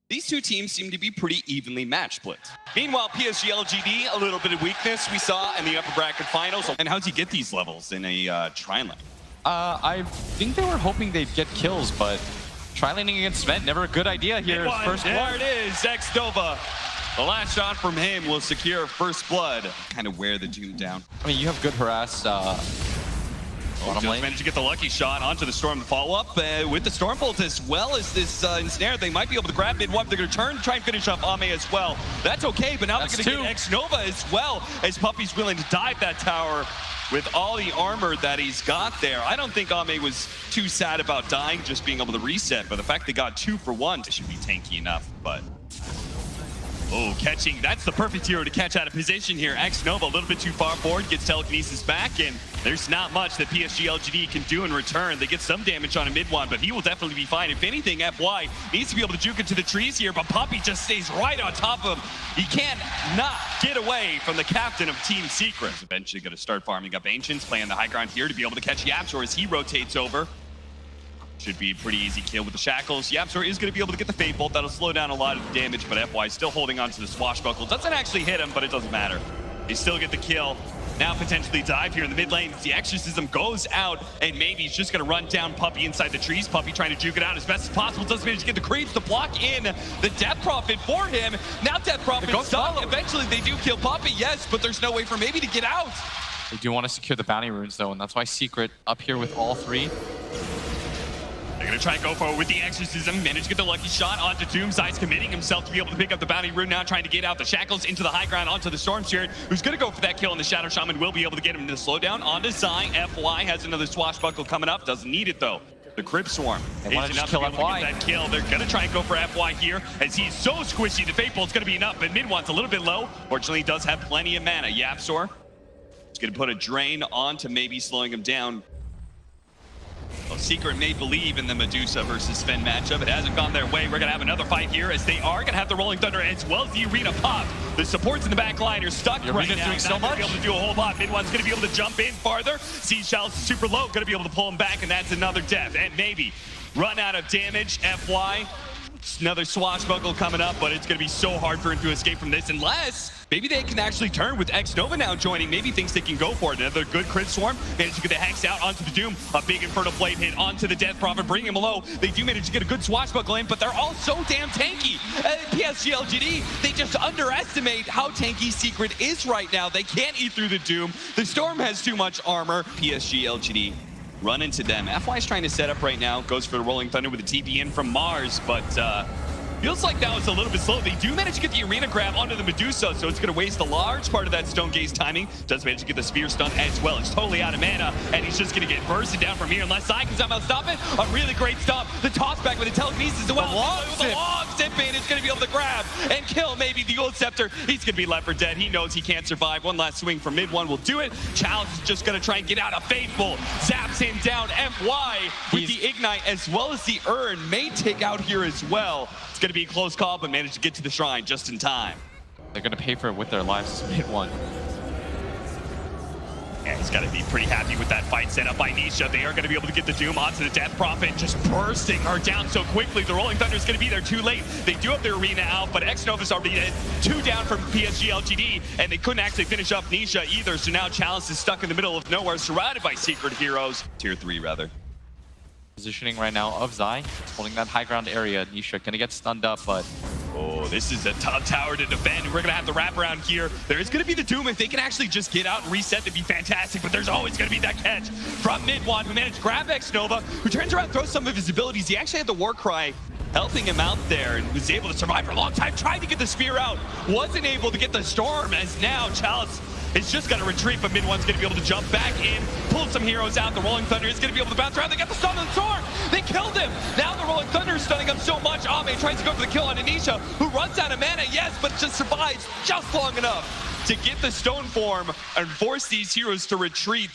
These two teams seem to be pretty evenly matched split. Meanwhile, PSG LGD, a little bit of weakness we saw in the upper bracket finals. And how does he get these levels in a tri-lane? I think they were hoping they'd get kills, but tri-laning against Sven, never a good idea here. First there it is, Xnova. The last shot from him will secure first blood. Kind of wear the Doom down. I mean, you have good harass. Just managed to get the lucky shot onto the Storm to follow up with the Stormbolt as well as this ensnare. They might be able to grab mid one. They're going to turn, try and finish off Ame as well. That's okay, but now they're going to get Xnova as well, as Puppey's willing to dive that tower with all the armor that he's got there. I don't think Ame was too sad about dying, just being able to reset, but the fact they got 2 for 1 should be tanky enough, but... Oh, catching. That's the perfect hero to catch out of position here. Xnova a little bit too far forward, gets telekinesis back, and there's not much that PSG LGD can do in return. They get some damage on a mid one, but he will definitely be fine. If anything, FY needs to be able to juke into the trees here, but Puppey just stays right on top of him. He can't not get away from the captain of Team Secret. He's eventually going to start farming up Ancients, playing the high ground here to be able to catch Yapzor as he rotates over. Should be a pretty easy kill with the shackles. Yapzor is going to be able to get the Fate Bolt. That'll slow down a lot of the damage, but FY still holding on to the swashbuckle. Doesn't actually hit him, but it doesn't matter. They still get the kill. Now potentially dive here in the mid lane. The Exorcism goes out, and maybe he's just going to run down Puppey inside the trees. Puppey trying to juke it out as best as possible. Doesn't manage to get the creeps to block in the Death Prophet for him. Now Death Prophet stuck. Eventually they do kill Puppey, yes, but there's no way for maybe to get out. They do want to secure the bounty runes, though, and that's why Secret up here with all 3. They're going to try and go forward with the Exorcism. Manage to get the lucky shot onto Doom. Zai's committing himself to be able to pick up the bounty rune now, trying to get out the shackles into the high ground onto the Storm Spirit, who's going to go for that kill, and the Shadow Shaman will be able to get him into the slowdown onto Zai. FY has another swashbuckle coming up. Doesn't need it, though. The Crypt Swarm is enough to be able to get that kill. They're going to try and go for FY here, as he's so squishy. The Fate Bolt's going to be enough, but mid one's a little bit low. Fortunately, he does have plenty of mana. Yapzor is going to put a drain on to maybe slowing him down. Well, Secret made believe in the Medusa versus Sven matchup. It hasn't gone their way. We're going to have another fight here, as they are going to have the Rolling Thunder as well as the Arena pop. The supports in the back line are stuck right now. Doing so much. Be able to do a whole lot. Mid one's going to be able to jump in farther. Seashell's super low, going to be able to pull him back, and that's another death. And maybe run out of damage. FY, another swashbuckle coming up, but it's going to be so hard for him to escape from this, unless maybe they can actually turn with Xnova now joining. Maybe thinks they can go for it. Another good crit swarm. Manage to get the Hex out onto the Doom. A big Infernal Blade hit onto the Death Prophet, bringing him low. They do manage to get a good swashbuckle in, but they're all so damn tanky. PSG LGD, they just underestimate how tanky Secret is right now. They can't eat through the Doom. The Storm has too much armor. PSG LGD run into them. FY is trying to set up right now. Goes for the Rolling Thunder with a TP in from Mars, but feels like that was a little bit slow. They do manage to get the Arena grab onto the Medusa, so it's going to waste a large part of that Stone Gaze timing. Does manage to get the Spear stun as well. It's totally out of mana, and he's just going to get bursted down from here unless Zai can somehow stop it. A really great stop. The toss back with the telekinesis as well. The long zip in is going to be able to grab and kill maybe the Gold Scepter. He's going to be left for dead. He knows he can't survive. One last swing from mid one will do it. Challenge is just going to try and get out. A Faithful zaps him down. FY with the Ignite as well as the Urn may take out here as well. It's going to be a close call, but managed to get to the shrine just in time. They're going to pay for it with their lives. Mid one. Yeah, he's got to be pretty happy with that fight set up by Nisha. They are going to be able to get the Doom onto the Death Prophet, just bursting her down so quickly. The Rolling Thunder is going to be there too late. They do have their Arena out, but Xnova's already dead. 2 down from PSG LGD, and they couldn't actually finish up Nisha either, so now Chalice is stuck in the middle of nowhere, surrounded by Secret heroes. Tier 3, rather. Positioning right now of Zai, holding that high ground area. Nisha gonna get stunned up, but oh, this is a tough tower to defend. We're gonna have the wraparound here. There is gonna be the Doom. If they can actually just get out and reset, that'd be fantastic, but there's always gonna be that catch from mid one, who managed to grab Xnova, who turns around, throws some of his abilities. He actually had the Warcry helping him out there and was able to survive for a long time, tried to get the spear out, wasn't able to get the Storm, as now Chalice is just going to retreat, but mid one's going to be able to jump back in, pull some heroes out. The Rolling Thunder is going to be able to bounce around. They got the stun on the Storm. They killed him. Now the Rolling Thunder is stunning him so much. Ame tries to go for the kill on Anisha, who runs out of mana, yes, but just survives just long enough to get the Stone Form and force these heroes to retreat.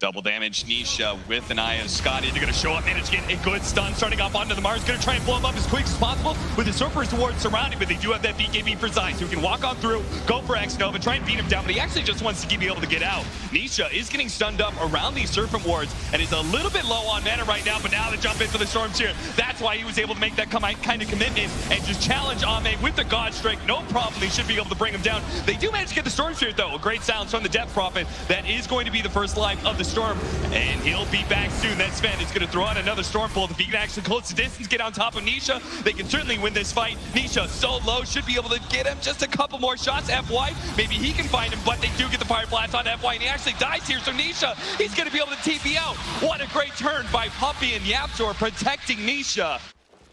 Double damage, Nisha with an eye of Scotty. They're going to show up, manage to get a good stun, starting off onto the Mars. Going to try and blow him up as quick as possible with the Surfer's Ward surrounding, but they do have that BKB for Zai, so he can walk on through, go for X-Nova, try and beat him down, but he actually just wants to be able to get out. Nisha is getting stunned up around these Serpent Wards, and is a little bit low on mana right now, but now the jump in for the Storm Seer. That's why he was able to make that kind of commitment and just challenge Ame with the God Strike. No problem, he should be able to bring him down. They do manage to get the Storm Seer, though. A great silence from the Death Prophet. That is going to be the first life of the Storm, and he'll be back soon. That Sven is going to throw out another Storm Bolt. If he can actually close the distance, get on top of Nisha, they can certainly win this fight. Nisha so low, should be able to get him just a couple more shots. FY, maybe he can find him, but they do get the Fire Blast on FY, and he actually dies here. So Nisha, he's going to be able to TP out. What a great turn by Puppey and Yapzor protecting Nisha.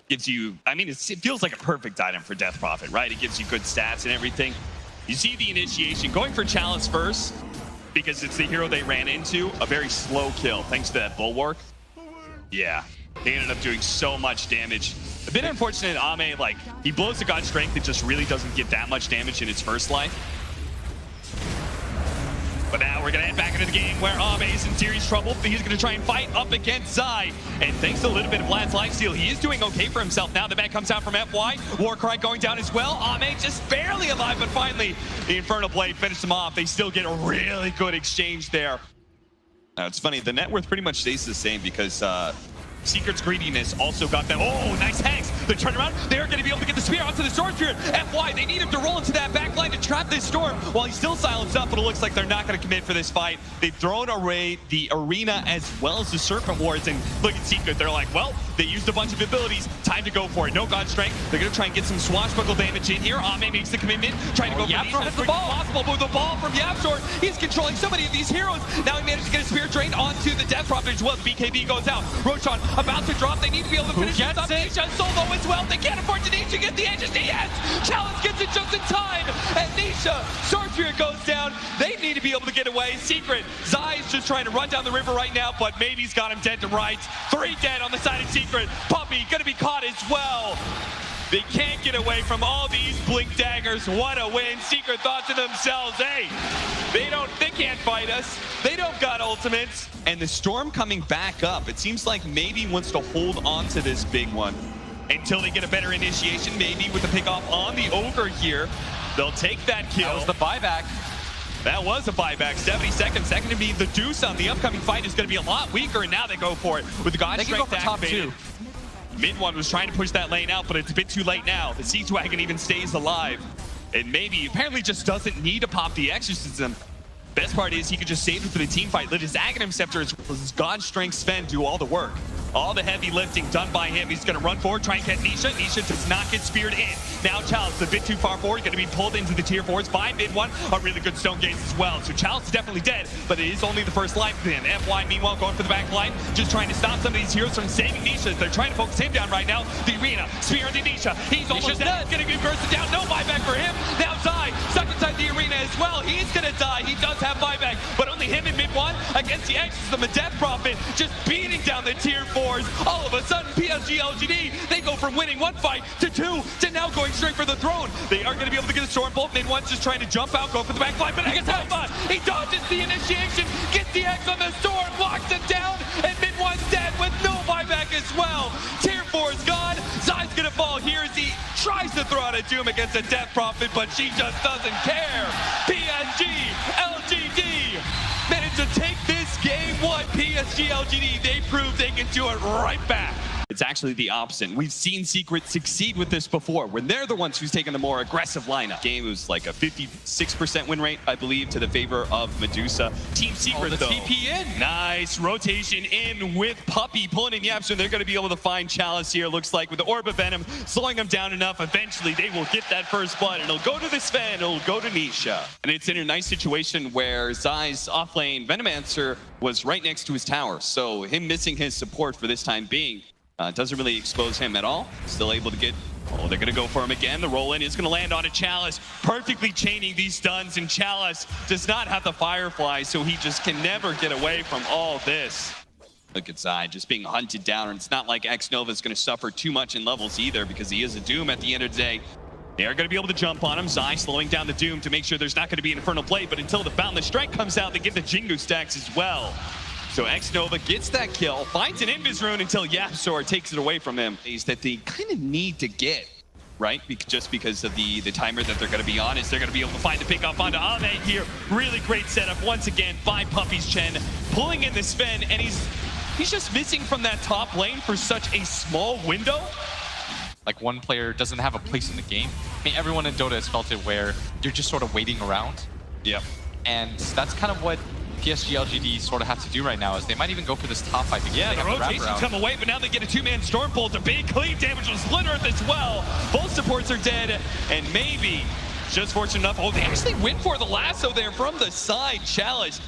Gives you, I mean, it feels like a perfect item for Death Prophet, right? It gives you good stats and everything. You see the initiation, going for Chalice first, because it's the hero they ran into. A very slow kill, thanks to that Bulwark. Yeah, they ended up doing so much damage. A bit unfortunate, Ame, like, he blows the God Strength, it just really doesn't get that much damage in its first life. But now we're going to head back into the game where Ame is in serious trouble. He's going to try and fight up against Zai. And thanks to a little bit of Vlad's lifesteal, he is doing okay for himself. Now the ban comes out from FY. Warcry going down as well. Ame just barely alive, but finally the Infernal Blade finished him off. They still get a really good exchange there. Now it's funny, the net worth pretty much stays the same because Secret's greediness also got them. Oh, nice Hanks. The turnaround. They're going to be able to get the spear onto the Storm Spirit. FY, they need him to roll into that back line to trap this Storm while he's still silenced up, but it looks like they're not going to commit for this fight. They've thrown away the arena as well as the Serpent Wards, and look at Secret. They're like, well, they used a bunch of abilities. Time to go for it. No God Strength. They're going to try and get some swashbuckle damage in here. Ame makes the commitment. Trying to go for Yapzor as the ball. Possible, but with the ball from Yapzor, he's controlling so many of these heroes. Now he managed to get a spear drain onto the Death Prophet as well. BKB goes out. Roshan about to drop. They need to be able to finish this up. Nisha solo as well. They can't afford to Nisha get the edges. Yes! Challenge gets it just in time. And Nisha, Sword Spirit goes down. They need to be able to get away. Secret. Zai is just trying to run down the river right now, but maybe he's got him dead to rights. 3 dead on the side of Secret. Puppey gonna be caught as well. They can't get away from all these blink daggers. What a win. Secret thought to themselves, hey, they can't fight us. They don't got ultimates. And the Storm coming back up. It seems like maybe wants to hold on to this big one until they get a better initiation, maybe with a pick off on the Ogre here. They'll take that kill. That was the buyback. That was a buyback. 70 seconds. That going to be the Deuce on the upcoming fight is going to be a lot weaker, and now they go for it with the God Strength activated. Mid one was trying to push that lane out, but it's a bit too late now. The Siege Wagon even stays alive. And maybe, apparently just doesn't need to pop the Exorcism. Best part is he could just save it for the team fight. Let his Aghanim Scepter as well as his God Strength Sven do all the work. All the heavy lifting done by him. He's going to run forward, try and get Nisha. Nisha does not get speared in. Now Chalice a bit too far forward, going to be pulled into the tier 4s by mid one. A really good Stone Gaze as well. So Chalice is definitely dead, but it is only the first life then. FY meanwhile going for the back line, just trying to stop some of these heroes from saving Nisha. They're trying to focus him down right now. The arena, spear into Nisha. He's almost dead. He's going to get bursted down. No buyback for him. Now Zai stuck inside the arena as well. He's going to die. He does have buyback, but only him in mid one against the Exorcism. The Death Prophet just beating down the tier 4s. All of a sudden, PSG LGD, they go from winning 1 fight to 2 to now going straight for the throne. They are going to be able to get a Storm Bolt. Mid one's just trying to jump out, go for the back line, but Alpha, he dodges the initiation, gets the X on the Storm, locks it down, and mid one's dead with no buyback as well. Tier 4's gone. Zai's going to fall here as he tries to throw out a Doom against a Death Prophet, but she just doesn't care. PSG LGD managed to take this game 1. PSG LGD, they proved they can do it right back. It's actually the opposite. We've seen Secret succeed with this before, when they're the ones who's taken the more aggressive lineup. Game was like a 56% win rate, I believe, to the favor of Medusa. Team Secret, though. TP in. Nice rotation in with Puppey pulling in Yapzor. They're going to be able to find Chalice here, looks like, with the Orb of Venom, slowing them down enough. Eventually, they will get that first blood, and it'll go to the Sven, it'll go to Nisha. And it's in a nice situation where Zai's offlane Venomancer was right next to his tower, so him missing his support for this time being doesn't really expose him at all. Still able to get... Oh, they're going to go for him again. The roll-in is going to land on a Chalice, perfectly chaining these stuns, and Chalice does not have the Firefly, so he just can never get away from all this. Look at Zai just being hunted down, and it's not like X-Nova is going to suffer too much in levels either, because he is a Doom at the end of the day. They are going to be able to jump on him. Zai slowing down the Doom to make sure there's not going to be an Infernal Blade, but until the Boundless Strike comes out, they get the Jingu stacks as well. So X-Nova gets that kill, finds an Invis rune until Yapzor takes it away from him. Is that they kind of need to get, right? Just because of the timer that they're going to be on, is they're going to be able to find the pick off onto Ame here. Really great setup once again by Puppy's Chen, pulling in the Sven, and he's just missing from that top lane for such a small window. Like one player doesn't have a place in the game. I mean, everyone in Dota has felt it where you're just sort of waiting around. Yep. And that's kind of what PSG LGD sort of have to do right now, is they might even go for this top fight. Yeah, the rotations come away, but now they get a two-man Stormbolt. A big clean damage was Splitterth as well. Both supports are dead, and maybe just fortunate enough. Oh, they actually went for the lasso there from the side. Chalice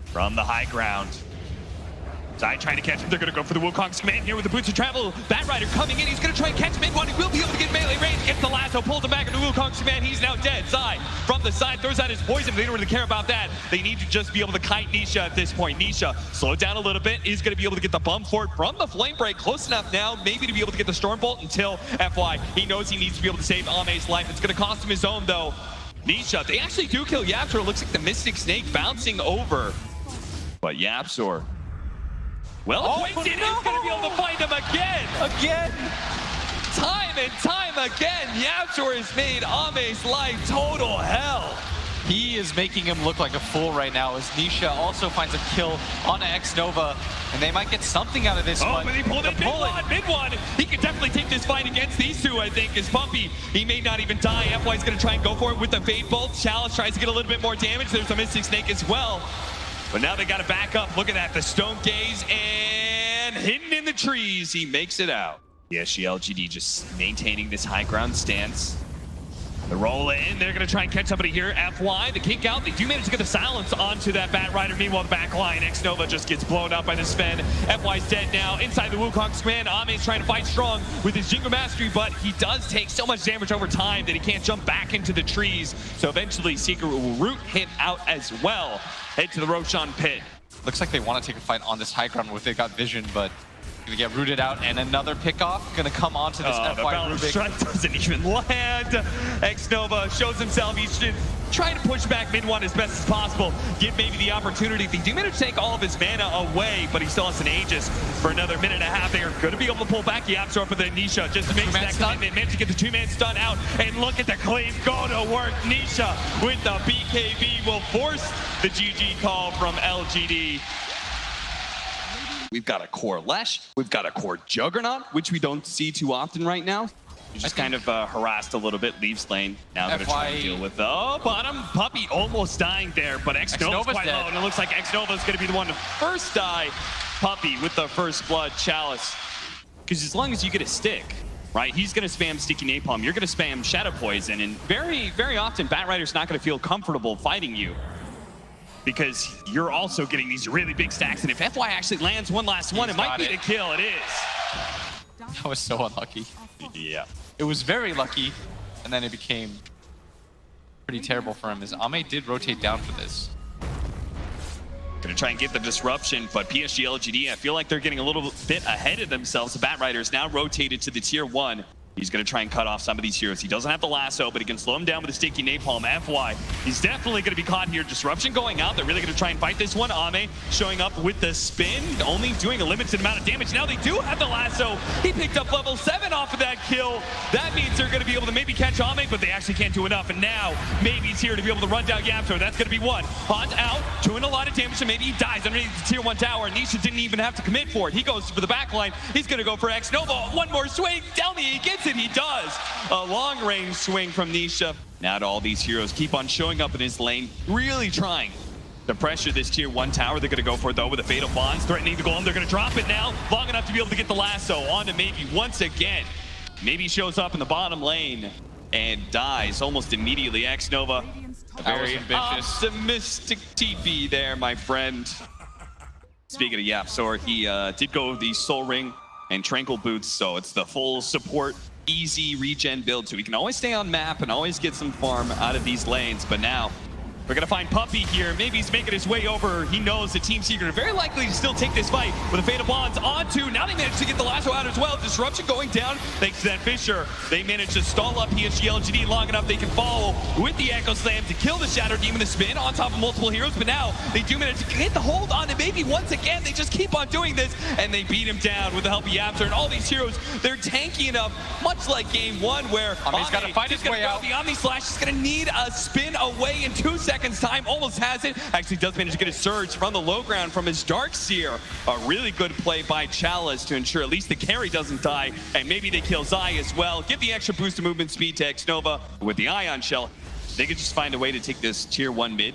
from the high ground. Side trying to catch him. They're going to go for the Wukong's command here with the Boots of Travel. Batrider coming in. He's going to try and catch mid one. He will be able to get melee range. Gets the lasso. Pulls him back into Wukong's command. He's now dead. Zai from the side throws out his poison. They don't really care about that. They need to just be able to kite Nisha at this point. Nisha slowed down a little bit. Is going to be able to get the bump for it from the flame break. Close enough now, maybe to be able to get the Stormbolt until FY. He knows he needs to be able to save Ame's life. It's going to cost him his own though. Nisha, they actually do kill Yapzor. It looks like the Mystic Snake bouncing over. But Yapzor, well, is going to be able to find him again. Time and time again, Yapzor has made Ame's life total hell. He is making him look like a fool right now, as Nisha also finds a kill on X-Nova, and they might get something out of this one. But he pulled in mid one. He can definitely take this fight against these two, I think, is Pumpy. He may not even die. FY's going to try and go for it with the Fade Bolt. Chalice tries to get a little bit more damage. There's a Mystic Snake as well. But now they got to back up. Look at that, the Stone Gaze, and hidden in the trees, he makes it out. PSG LGD just maintaining this high ground stance. The roll in, they're going to try and catch somebody here. FY, the kick out, they do manage to get the silence onto that Batrider. Meanwhile, the back line, X-Nova just gets blown up by the Sven. FY's dead now, inside the Wukong's command. Ame's trying to fight strong with his Jingle Mastery, but he does take so much damage over time that he can't jump back into the trees. So eventually, Secret will root him out as well. Head to the Roshan pit. Looks like they want to take a fight on this high ground where they got vision, but gonna get rooted out, and another pickoff gonna come onto this FY Rubik. The strike doesn't even land. X-Nova shows himself. He's trying to push back mid one as best as possible. Give maybe the opportunity. They do manage to take all of his mana away, but he still has an Aegis for another minute and a half. They are going to be able to pull back Yapzor for the Nisha just to make that commitment. Manage to get the two-man stun out, and look at the cleave go to work. Nisha with the BKB will force the GG call from LGD. We've got a core Lesh, we've got a core Juggernaut, which we don't see too often right now. He's just kind of harassed a little bit, leaves lane. Now going to try and deal with the bottom. Puppy almost dying there, but X-Nova's quite low, and it looks like X-Nova's going to be the one to first die. Puppy with the first blood. Chalice, because as long as you get a stick, right, he's going to spam Sticky Napalm, you're going to spam Shadow Poison, and very, very often Batrider's not going to feel comfortable fighting you, because you're also getting these really big stacks, and if FY actually lands one last one, it might be the kill. It is. That was so unlucky. Yeah. It was very lucky, and then it became pretty terrible for him, as Ame did rotate down for this. Gonna try and get the disruption, but PSG LGD, I feel like they're getting a little bit ahead of themselves. The Batrider is now rotated to the tier 1. He's going to try and cut off some of these heroes. He doesn't have the lasso, but he can slow him down with a Sticky Napalm. FY, he's definitely going to be caught here. Disruption going out. They're really going to try and fight this one. Ame showing up with the spin, only doing a limited amount of damage. Now they do have the lasso. He picked up level 7 off of that kill. That means they're going to be able to maybe catch Ame, but they actually can't do enough. And now, maybe he's here to be able to run down Yapzor. That's going to be one. Haunt out, doing a lot of damage, and maybe he dies underneath the tier 1 tower. Nisha didn't even have to commit for it. He goes for the back line. He's going to go for X-Nova. One more swing. Tell me he gets it. He does. A long-range swing from Nisha. Now to all these heroes keep on showing up in his lane, really trying to pressure this tier 1 tower. They're going to go for it though with the Fatal Bonds, threatening the golem. They're going to drop it now, long enough to be able to get the lasso onto maybe once again. Maybe shows up in the bottom lane and dies almost immediately. X-Nova, a very optimistic TP there, my friend. Speaking of Yapzor, he did go with the Soul Ring and Tranquil Boots, so it's the full support, easy regen build, so he can always stay on map and always get some farm out of these lanes. But now We're gonna find Puppy here. Maybe he's making his way over. He knows that Team Secret are very likely to still take this fight with a Fatal Bonds onto. Now they managed to get the lasso out as well. Disruption going down thanks to that Fisher. They managed to stall up PSG LGD long enough they can follow with the Echo Slam to kill the Shadow Demon, the spin on top of multiple heroes. But now they do manage to get the hold on it. Maybe once again they just keep on doing this and they beat him down with the help of Yapster and all these heroes. They're tanky enough, much like game one where Ami's got to find his way out. The Omni Slash is gonna need a spin away in 2 seconds time. Almost has it. Actually does manage to get a surge from the low ground from his Darkseer. A really good play by Chalice to ensure at least the carry doesn't die, and maybe they kill Zai as well. Give the extra boost of movement speed to Xnova with the Ion Shell. They could just find a way to take this tier 1 mid,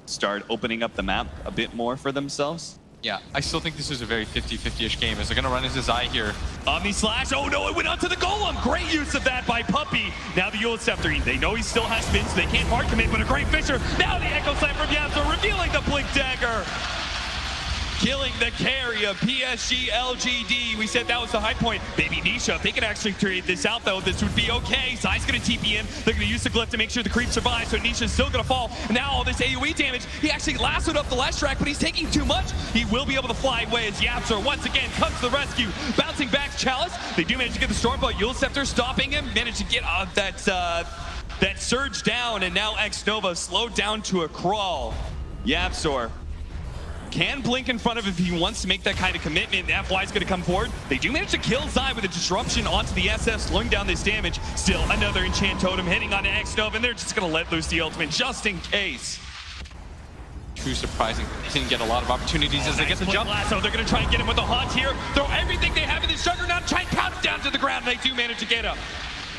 start opening up the map a bit more for themselves. Yeah, I still think this is a very 50-50-ish game as they're going to run into Zai here. Omni Slash, oh no, it went onto the Golem. Great use of that by Puppy. Now the Yule Scepter, they know he still has spins, so they can't hard commit, but a great Fisher. Now the Echo Slam from Yapster, revealing the Blink Dagger. Killing the carry of PSG LGD. We said that was the high point. Baby Nisha, if they can actually create this out though, this would be okay. Zai's gonna TP in. They're gonna use the glyph to make sure the creep survives, so Nisha's still gonna fall. And now all this AoE damage. He actually lassoed up the last track, but he's taking too much. He will be able to fly away as Yapster once again comes to the rescue. Bouncing back Chalice. They do manage to get the storm, but Yule Scepter stopping him. Managed to get that surge down, and now Xnova slowed down to a crawl. Yapster can blink in front of if he wants to make that kind of commitment. FY is going to come forward. They do manage to kill Zai with a disruption onto the SF, slowing down this damage. Still another Enchant Totem hitting onto Xnova, and they're just going to let loose the ultimate just in case. Too surprising. They didn't get a lot of opportunities as they get the jump. Lasso. They're going to try and get him with a haunt here. Throw everything they have in this Juggernaut, try and pound him down to the ground. They do manage to get him.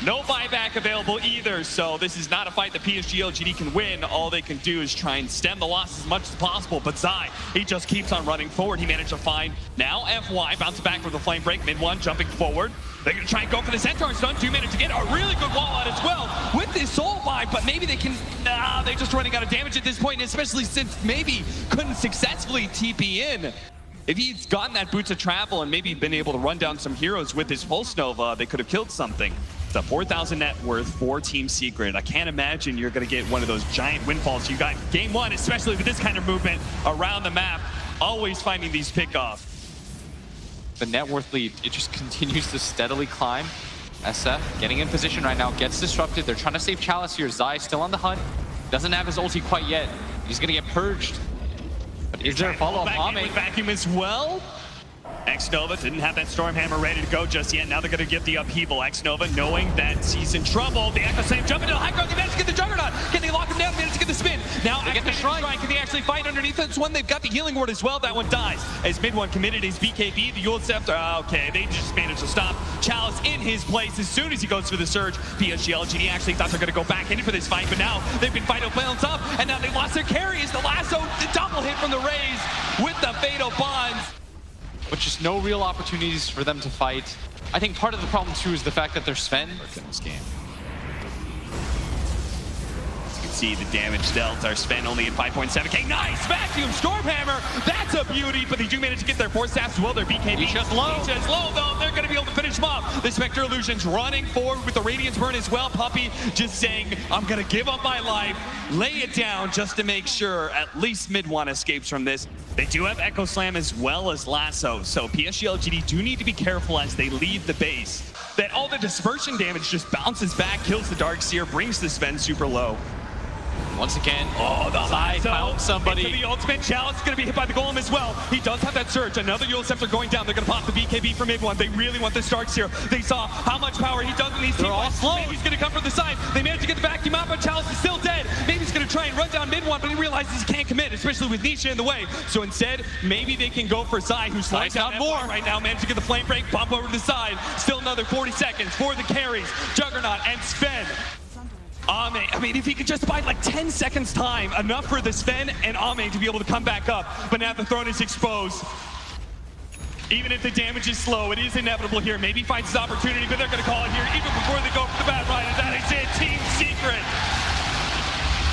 No buyback available either, so this is not a fight that PSG LGD can win. All they can do is try and stem the loss as much as possible, but Zai, he just keeps on running forward. He managed to find now FY, bounces back with a flame break, mid one, jumping forward. They're gonna try and go for the Centaur stun. Do manage to get a really good wall out as well with this soul vibe, but maybe they can, they're just running out of damage at this point, especially since maybe couldn't successfully TP in. If he's gotten that Boots of Travel and maybe been able to run down some heroes with his Pulse Nova, they could have killed something. It's a 4,000 net worth for Team Secret. I can't imagine you're going to get one of those giant windfalls you got game one, especially with this kind of movement around the map. Always finding these pickoffs. The net worth lead, it just continues to steadily climb. SF getting in position right now, gets disrupted. They're trying to save Chalice here. Zai still on the hunt. Doesn't have his ulti quite yet. He's going to get purged. But is there a follow-up? Vacuum as well. Xnova didn't have that Stormhammer ready to go just yet. Now they're going to get the upheaval. Xnova knowing that he's in trouble. The Echo Slam jumping to the high ground. They managed to get the Juggernaut. Can they lock him down? Managed to get the spin. Now they get the shrine. Can they actually fight underneath this one? They've got the healing ward as well. That one dies. As mid one committed his BKB. The Yule Scepter. Okay, they just managed to stop Chalice in his place as soon as he goes for the surge. PSG LGD actually thought they're going to go back in for this fight, but now they've been fighting balance up, and now they lost their carry as the lasso, the double hit from the Rays with the Fatal Bonds. But just no real opportunities for them to fight. I think part of the problem too is the fact that they're Sven. In this game. As you can see, the damage dealt. Our Sven only at 5.7k. Nice vacuum Stormhammer. That's a beauty. But they do manage to get their force staffs as well. Their BKB. Nisha's low. Nisha's low though. They're going to be able to finish him off. The Spectre Illusion's running forward with the Radiance Burn as well. Puppy just saying, I'm going to give up my life, lay it down just to make sure at least mid one escapes from this. They do have Echo Slam as well as Lasso, so PSG LGD do need to be careful as they leave the base. That all the dispersion damage just bounces back, kills the Darkseer, brings the Sven super low. Once again, the Zai found somebody. The ultimate Chalice is going to be hit by the Golem as well. He does have that surge. Another Yule Scepter going down. They're going to pop the BKB for mid one. They really want this Darkseer. They saw how much power he does in these team fights. Maybe he's going to come from the side. They managed to get the vacuum out, but Chalice is still dead. Maybe he's going to try and run down mid one, but he realizes he can't commit, especially with Nisha in the way. So instead, maybe they can go for Zai, who's slowing down more right now. Managed to get the flame break, bump over to the side. Still another 40 seconds for the carries. Juggernaut and Sven. Ame, I mean, if he could just buy like 10 seconds time, enough for the Sven and Ame to be able to come back up, but now the throne is exposed. Even if the damage is slow, it is inevitable here. Maybe he finds his opportunity, but they're going to call it here even before they go for the Bad Ride, and that is it, Team Secret.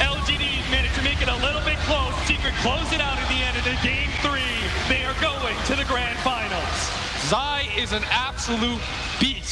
LGD managed to make it a little bit close. Secret close it out at the end of the game 3. They are going to the grand finals. Zai is an absolute beast.